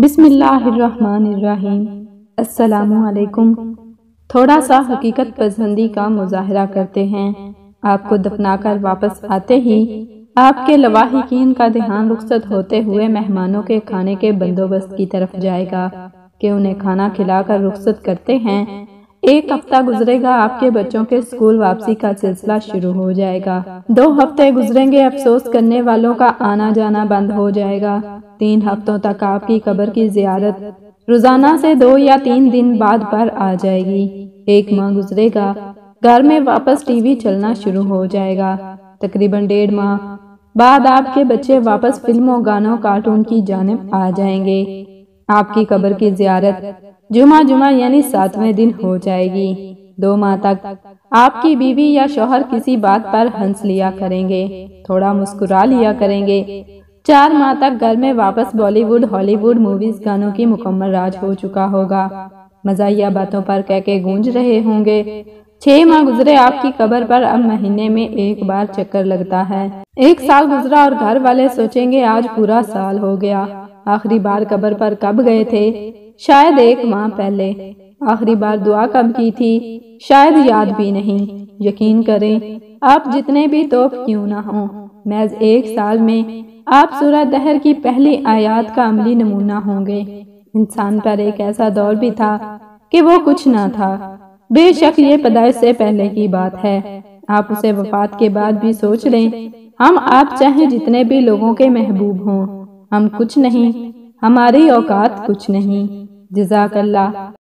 بسم اللہ الرحمن الرحیم۔ السلام علیکم۔ تھوڑا سا حقیقت پسندی کا مظاہرہ کرتے ہیں۔ آپ کو دفنا کر واپس آتے ہی آپ کے لواحقین کا دھیان رخصت ہوتے ہوئے مہمانوں کے کھانے کے بندوبست کی طرف جائے گا کہ انہیں کھانا کھلا کر رخصت کرتے ہیں۔ ایک ہفتہ گزرے گا، آپ کے بچوں کے اسکول واپسی کا سلسلہ شروع ہو جائے گا۔ 2 ہفتے گزریں گے، افسوس کرنے والوں کا آنا جانا بند ہو جائے گا۔ 3 ہفتوں تک آپ کی قبر کی زیارت روزانہ سے 2 یا 3 دن بعد پر آ جائے گی۔ 1 ماہ گزرے گا، گھر میں واپس ٹی وی چلنا شروع ہو جائے گا۔ تقریباً 1.5 ماہ بعد آپ کے بچے واپس فلموں، گانوں، کارٹون کی جانب آ جائیں گے۔ آپ کی قبر کی زیارت جمعہ یعنی 7ویں دن ہو جائے گی۔ 2 ماہ تک آپ کی بیوی یا شوہر کسی بات پر ہنس لیا کریں گے، تھوڑا مسکرا لیا کریں گے۔ 4 ماہ تک گھر میں واپس بالی ووڈ، ہالی ووڈ موویز، گانوں کی مکمل راج ہو چکا ہوگا۔ مزاحیہ باتوں پر کہکے گونج رہے ہوں گے۔ 6 ماہ گزرے، آپ کی قبر پر اب مہینے میں 1 بار چکر لگتا ہے۔ 1 سال گزرا اور گھر والے سوچیں گے آج پورا سال ہو گیا۔ آخری بار قبر پر کب گئے تھے؟ شاید 1 ماہ پہلے۔ آخری بار دعا کب کی تھی؟ شاید یاد بھی نہیں۔ یقین کریں، آپ جتنے بھی توپ کیوں نہ ہوں، محض 1 سال میں آپ سورہ دہر کی پہلی آیات کا عملی نمونہ ہوں گے۔ انسان پر ایک ایسا دور بھی تھا کہ وہ کچھ نہ تھا۔ بے شک یہ پیدائش سے پہلے کی بات ہے۔ آپ اسے وفات کے بعد بھی سوچ لیں۔ ہم آپ چاہیں جتنے بھی لوگوں کے محبوب ہوں، ہم کچھ نہیں، ہماری اوقات کچھ نہیں۔ جزاک اللہ۔